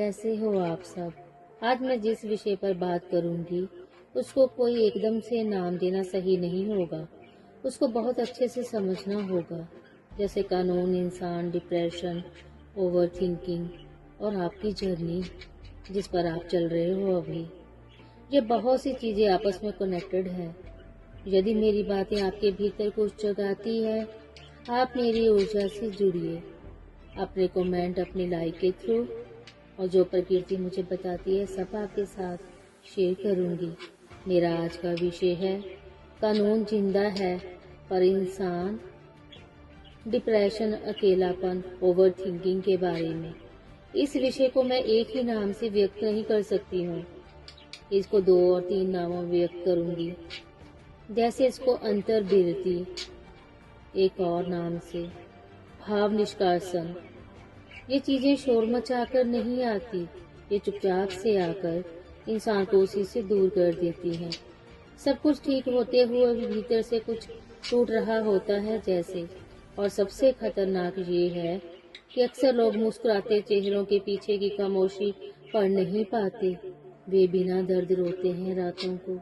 कैसे हो आप सब। आज मैं जिस विषय पर बात करूंगी उसको कोई एकदम से नाम देना सही नहीं होगा। उसको बहुत अच्छे से समझना होगा, जैसे कानून, इंसान, डिप्रेशन, ओवर थिंकिंग और आपकी जर्नी जिस पर आप चल रहे हो अभी। ये बहुत सी चीज़ें आपस में कनेक्टेड हैं। यदि मेरी बातें आपके भीतर कुछ जगाती है, आप मेरी ऊर्जा से जुड़िए अपने कमेंट, अपनी लाइक के थ्रू, और जो प्रकृति मुझे बताती है सब आपके साथ शेयर करूंगी। मेरा आज का विषय है कानून जिंदा है पर इंसान, डिप्रेशन, अकेलापन, ओवर थिंकिंग के बारे में। इस विषय को मैं एक ही नाम से व्यक्त नहीं कर सकती हूँ, इसको 2 और 3 नामों में व्यक्त करूंगी। जैसे इसको अंतर्बिरति, एक और नाम से भाव निष्कासन। ये चीजें शोर मचाकर नहीं आती, ये चुपचाप से आकर इंसान को उसी से दूर कर देती हैं। सब कुछ ठीक होते हुए भी भीतर से कुछ टूट रहा होता है जैसे। और सबसे खतरनाक ये है कि अक्सर लोग मुस्कुराते चेहरों के पीछे की खामोशी पढ़ नहीं पाते। वे बिना दर्द रोते हैं रातों को।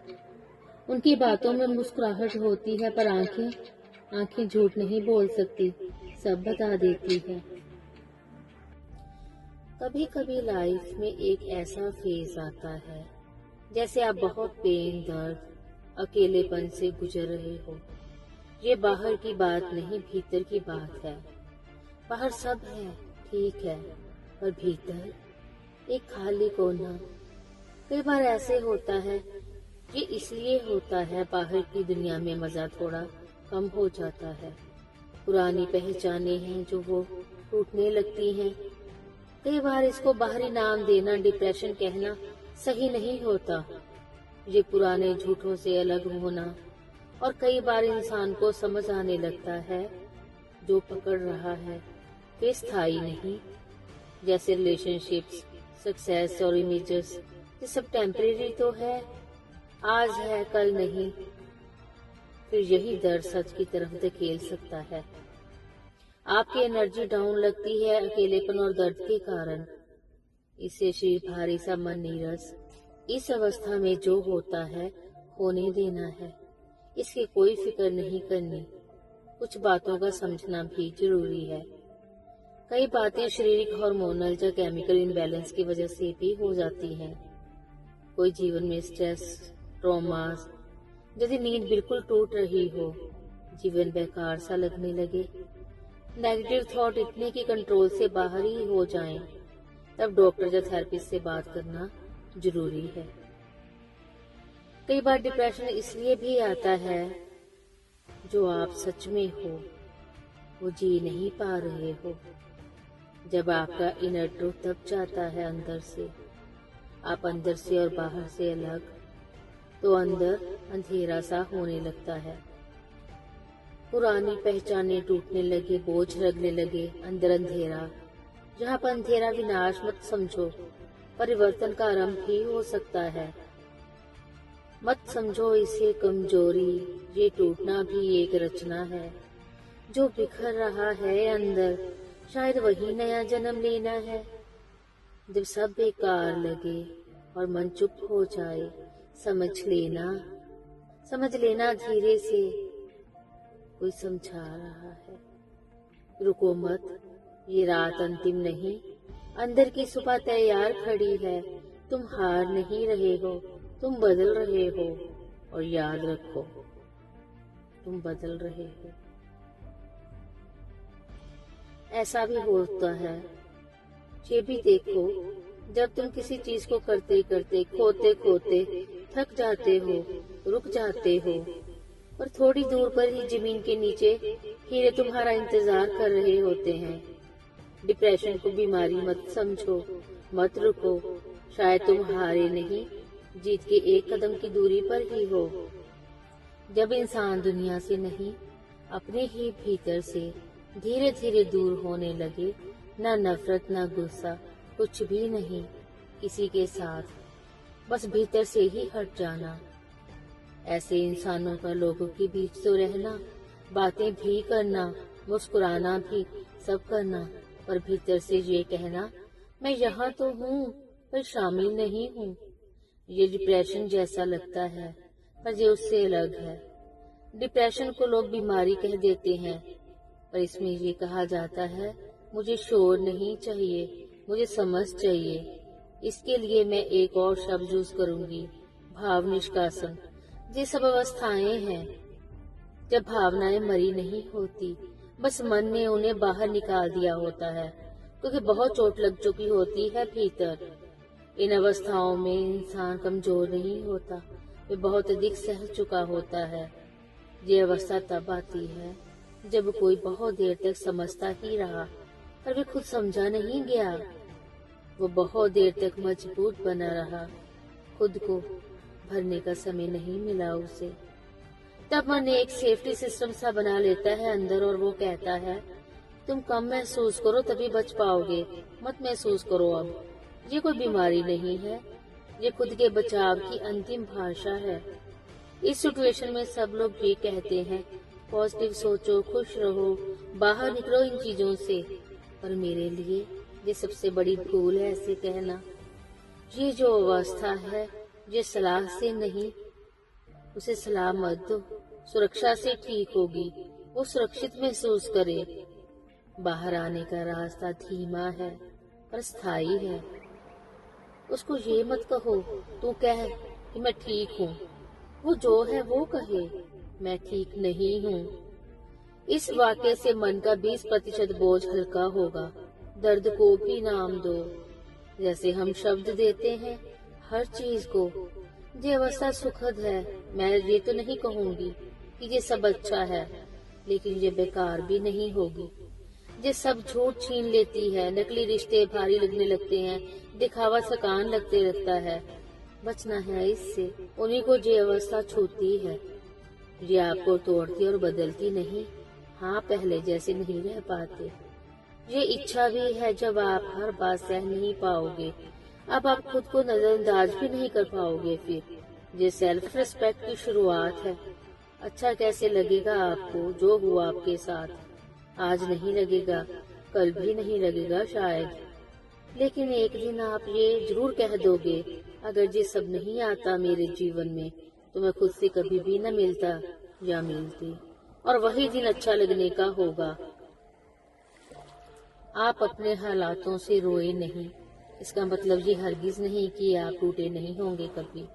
उनकी बातों में मुस्कुराहट होती है पर आंखें झूठ नहीं बोल सकती, सब बता देती है। कभी कभी लाइफ में एक ऐसा फेज आता है जैसे आप बहुत पेन, दर्द, अकेलेपन से गुजर रहे हो। ये बाहर की बात नहीं, भीतर की बात है। बाहर सब है, ठीक है, पर भीतर एक खाली कोना। कई बार ऐसे होता है, ये इसलिए होता है बाहर की दुनिया में मजा थोड़ा कम हो जाता है। पुरानी पहचानें हैं जो वो टूटने लगती हैं। कई बार इसको बाहरी नाम देना, डिप्रेशन कहना सही नहीं होता। ये पुराने झूठों से अलग होना। और कई बार इंसान को समझ आने लगता है जो पकड़ रहा है वे स्थायी नहीं। जैसे रिलेशनशिप्स, सक्सेस और इमेजेस, ये सब टेम्परेरी तो है, आज है कल नहीं। फिर यही दर्द सच की तरफ धकेल सकता है। आपकी एनर्जी डाउन लगती है अकेलेपन और दर्द के कारण। इससे शरीर भारी सा, मन नीरस। इस अवस्था में जो होता है होने देना है, इसकी कोई फिक्र नहीं करनी। कुछ बातों का समझना भी जरूरी है। कई बातें शारीरिक, हार्मोनल या केमिकल इम्बैलेंस की वजह से भी हो जाती हैं। कोई जीवन में स्ट्रेस, ट्रॉमास, यदि नींद बिल्कुल टूट रही हो, जीवन बेकार सा लगने लगे, नेगेटिव थॉट इतने की कंट्रोल से बाहर ही हो जाएं, तब डॉक्टर या थेरेपिस्ट से बात करना जरूरी है। कई बार डिप्रेशन इसलिए भी आता है जो आप सच में हो वो जी नहीं पा रहे हो। जब आपका इनर ट्रूथ दब जाता है अंदर से, आप अंदर से और बाहर से अलग, तो अंदर अंधेरा सा होने लगता है। पुरानी पहचाने टूटने लगे, बोझ लगने लगे, अंदर अंधेरा। यहाँ पर अंधेरा विनाश मत समझो, परिवर्तन का आरंभ भी हो सकता है। मत समझो इसे कमजोरी, ये टूटना भी एक रचना है। जो बिखर रहा है अंदर, शायद वही नया जन्म लेना है। जब सब बेकार लगे और मन चुप हो जाए, समझ लेना धीरे से कोई समझा रहा है। रुको मत, ये रात अंतिम नहीं, अंदर की सुबह तैयार खड़ी है। तुम हार नहीं रहे हो, तुम बदल रहे हो। और याद रखो, तुम बदल रहे हो। ऐसा भी होता है, ये भी देखो, जब तुम किसी चीज को करते करते, खोते खोते थक जाते हो, रुक जाते हो, और थोड़ी दूर पर ही जमीन के नीचे हीरे तुम्हारा इंतजार कर रहे होते हैं। डिप्रेशन को बीमारी मत समझो, मत रुको। शायद तुम हारे नहीं, जीत के एक कदम की दूरी पर ही हो। जब इंसान दुनिया से नहीं, अपने ही भीतर से धीरे धीरे दूर होने लगे, ना नफरत, ना गुस्सा, कुछ भी नहीं किसी के साथ, बस भीतर से ही हट जाना। ऐसे इंसानों का लोगों के बीच तो रहना, बातें भी करना, मुस्कुराना भी, सब करना, पर भीतर से ये कहना मैं यहाँ तो हूँ पर शामिल नहीं हूँ। ये डिप्रेशन जैसा लगता है पर ये उससे अलग है। डिप्रेशन को लोग बीमारी कह देते हैं, पर इसमें ये कहा जाता है मुझे शोर नहीं चाहिए, मुझे समझ चाहिए। इसके लिए मैं एक और शब्द यूज करूंगी, भाव निष्कासन। ये सब अवस्थाएं हैं जब भावनाएं मरी नहीं होती, बस मन ने उन्हें बाहर निकाल दिया होता है, क्योंकि बहुत चोट लग चुकी होती है भीतर। इन अवस्थाओं में इंसान कमजोर नहीं होता, वे बहुत अधिक सह चुका होता है। ये अवस्था तब आती है जब कोई बहुत देर तक समझता ही रहा पर वे खुद समझा नहीं गया। वो बहुत देर तक मजबूत बना रहा, खुद को भरने का समय नहीं मिला उसे। तब मन एक सेफ्टी सिस्टम सा बना लेता है अंदर, और वो कहता है तुम कम महसूस करो तभी बच पाओगे, मत महसूस करो अब। ये कोई बीमारी नहीं है, ये खुद के बचाव की अंतिम भाषा है। इस सिचुएशन में सब लोग ये कहते हैं पॉजिटिव सोचो, खुश रहो, बाहर निकलो इन चीजों से, पर मेरे लिए ये सबसे बड़ी भूल है ऐसे कहना। ये जो अवस्था है ये सलाह से नहीं, उसे सलाह मत दो, सुरक्षा से ठीक होगी। वो सुरक्षित महसूस करे। बाहर आने का रास्ता धीमा है पर स्थायी है। उसको ये मत कहो तू कह कि मैं ठीक हूँ, वो जो है वो कहे मैं ठीक नहीं हूँ। इस वाक्य से मन का 20% बोझ हल्का होगा। दर्द को भी नाम दो, जैसे हम शब्द देते हैं हर चीज को। ये अवस्था सुखद है। मैं ये तो नहीं कहूंगी कि ये सब अच्छा है, लेकिन ये बेकार भी नहीं होगी। ये सब झूठ छीन लेती है, नकली रिश्ते भारी लगने लगते हैं, दिखावा थकान लगते रहता है। बचना है इससे। उन्हीं को ये अवस्था छूती है। ये आपको तोड़ती और बदलती नहीं। हाँ, पहले जैसे नहीं रह पाते। ये इच्छा भी है जब आप हर बात सह नहीं पाओगे, अब आप खुद को नजरअंदाज भी नहीं कर पाओगे। फिर ये सेल्फ रिस्पेक्ट की शुरुआत है। अच्छा कैसे लगेगा आपको जो हुआ आपके साथ? आज नहीं लगेगा, कल भी नहीं लगेगा शायद, लेकिन एक दिन आप ये जरूर कह दोगे अगर ये सब नहीं आता मेरे जीवन में तो मैं खुद से कभी भी न मिलता या मिलती, और वही दिन अच्छा लगने का होगा। आप अपने हालातों से रोए नहीं, इसका मतलब ये हरगिज नहीं कि आप टूटे नहीं होंगे कभी।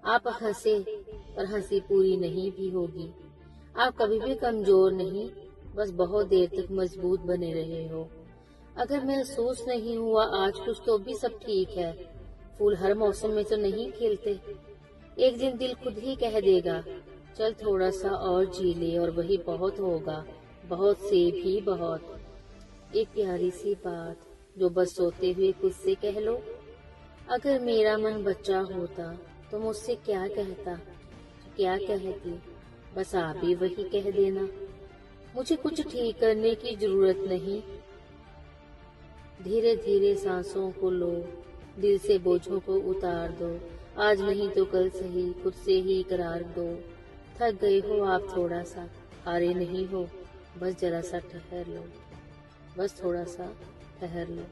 आप हंसे पर हंसी पूरी नहीं भी होगी। आप कभी भी कमजोर नहीं, बस बहुत देर तक मजबूत बने रहे हो। अगर महसूस नहीं हुआ आज कुछ तो भी सब ठीक है। फूल हर मौसम में तो नहीं खिलते। एक दिन दिल खुद ही कह देगा चल थोड़ा सा और जी ले, और वही बहुत होगा, बहुत से भी बहुत। एक प्यारी सी बात जो बस सोते हुए खुद से कह लो, अगर मेरा मन बच्चा होता तो मुझसे क्या कहता, क्या कहती, बस आप ही वही कह देना। मुझे कुछ ठीक करने की जरूरत नहीं। धीरे धीरे सांसों को लो, दिल से बोझों को उतार दो। आज नहीं तो कल सही, खुद से ही इकरार दो। थक गए हो आप थोड़ा सा, हारे नहीं हो, बस जरा सा ठहर लो, बस थोड़ा सा ठहर लो।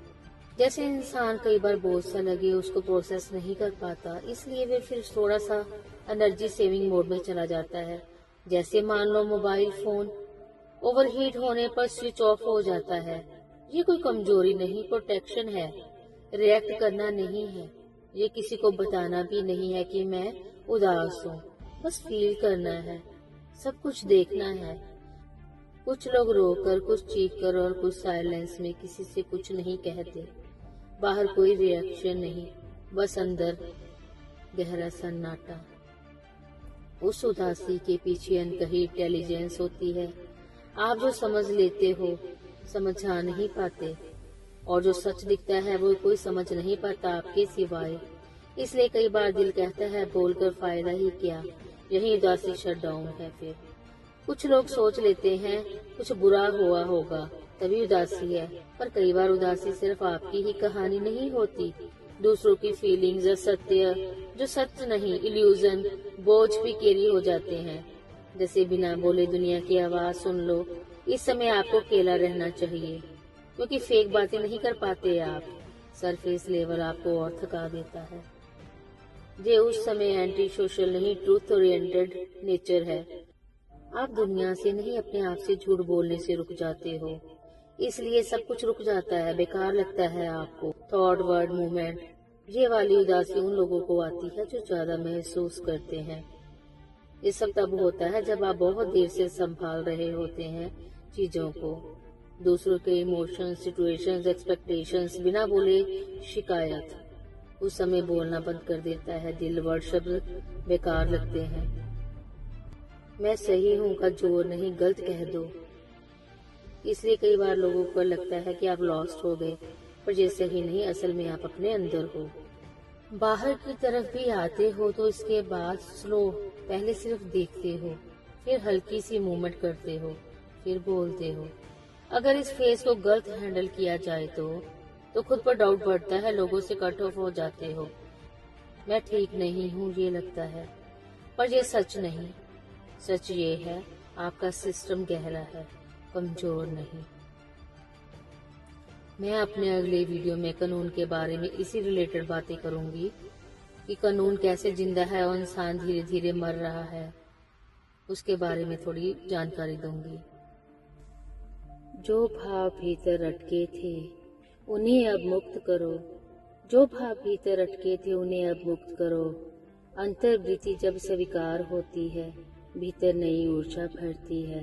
जैसे इंसान कई बार बोझ सा लगे उसको प्रोसेस नहीं कर पाता, इसलिए वे फिर थोड़ा सा एनर्जी सेविंग मोड में चला जाता है। जैसे मान लो मोबाइल फोन ओवरहीट होने पर स्विच ऑफ हो जाता है। ये कोई कमजोरी नहीं, प्रोटेक्शन है। रिएक्ट करना नहीं है, ये किसी को बताना भी नहीं है कि मैं उदास हूँ, बस फील करना है, सब कुछ देखना है। कुछ लोग रोकर, कुछ चीख कर और कुछ साइलेंस में किसी से कुछ नहीं कहते। बाहर कोई रिएक्शन नहीं, बस अंदर गहरा सन्नाटा। उस उदासी के पीछे अनकही इंटेलिजेंस होती है। आप जो समझ लेते हो समझा नहीं पाते, और जो सच दिखता है वो कोई समझ नहीं पाता आपके सिवाय। इसलिए कई बार दिल कहता है बोलकर फायदा ही क्या, यही उदासी शट डाउन है। फिर कुछ लोग सोच लेते हैं कुछ बुरा हुआ होगा तभी उदासी है, पर कई बार उदासी सिर्फ आपकी ही कहानी नहीं होती, दूसरों की फीलिंग्स या सत्य जो सत्य नहीं, इल्यूजन, बोझ भी कैरी हो जाते हैं। जैसे बिना बोले दुनिया की आवाज सुन लो। इस समय आपको अकेला रहना चाहिए, क्योंकि फेक बातें नहीं कर पाते आप। सरफेस लेवल आपको और थका देता है। ये उस समय एंटी सोशल नहीं, ट्रूथ ओरिएंटेड नेचर है। आप दुनिया से नहीं, अपने आप से झूठ बोलने से रुक जाते हो, इसलिए सब कुछ रुक जाता है, बेकार लगता है आपको। थॉट, वर्ड, मूवमेंट, ये वाली उदासी उन लोगों को आती है जो ज्यादा महसूस करते हैं। ये सब तब होता है जब आप बहुत देर से संभाल रहे होते हैं चीजों को, दूसरों के इमोशंस, सिचुएशंस, एक्सपेक्टेशंस, बिना बोले शिकायत। उस समय बोलना बंद कर देता है दिल, वर्ड, शब्द बेकार लगते हैं। मैं सही हूँ का जोर नहीं, गलत कह दो। इसलिए कई बार लोगों को लगता है कि आप लॉस्ट हो गए, पर ये सही नहीं, असल में आप अपने अंदर हो। बाहर की तरफ भी आते हो तो इसके बाद स्लो, पहले सिर्फ देखते हो, फिर हल्की सी मूवमेंट करते हो, फिर बोलते हो। अगर इस फेज को गलत हैंडल किया जाए तो खुद पर डाउट बढ़ता है, लोगों से कट ऑफ हो जाते हो। मैं ठीक नहीं हूँ ये लगता है, पर ये सच नहीं। सच ये है, आपका सिस्टम गहरा है, कमजोर नहीं। मैं अपने अगले वीडियो में कानून के बारे में इसी रिलेटेड बातें करूंगी कि कानून कैसे जिंदा है और इंसान धीरे धीरे मर रहा है, उसके बारे में थोड़ी जानकारी दूंगी। जो भाव भीतर अटके थे उन्हें अब मुक्त करो, जो भाव भीतर अटके थे उन्हें अब मुक्त करो। अंतर्वृत्ति जब स्वीकार होती है, भीतर नई ऊर्जा भरती है।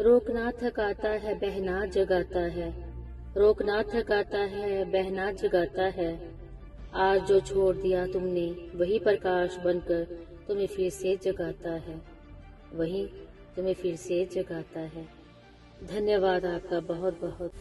रोकना थकाता है, बहना जगाता है। रोकना थकाता है, बहना जगाता है। आज जो छोड़ दिया तुमने, वही प्रकाश बनकर तुम्हें फिर से जगाता है, वही तुम्हें फिर से जगाता है। धन्यवाद आपका बहुत बहुत।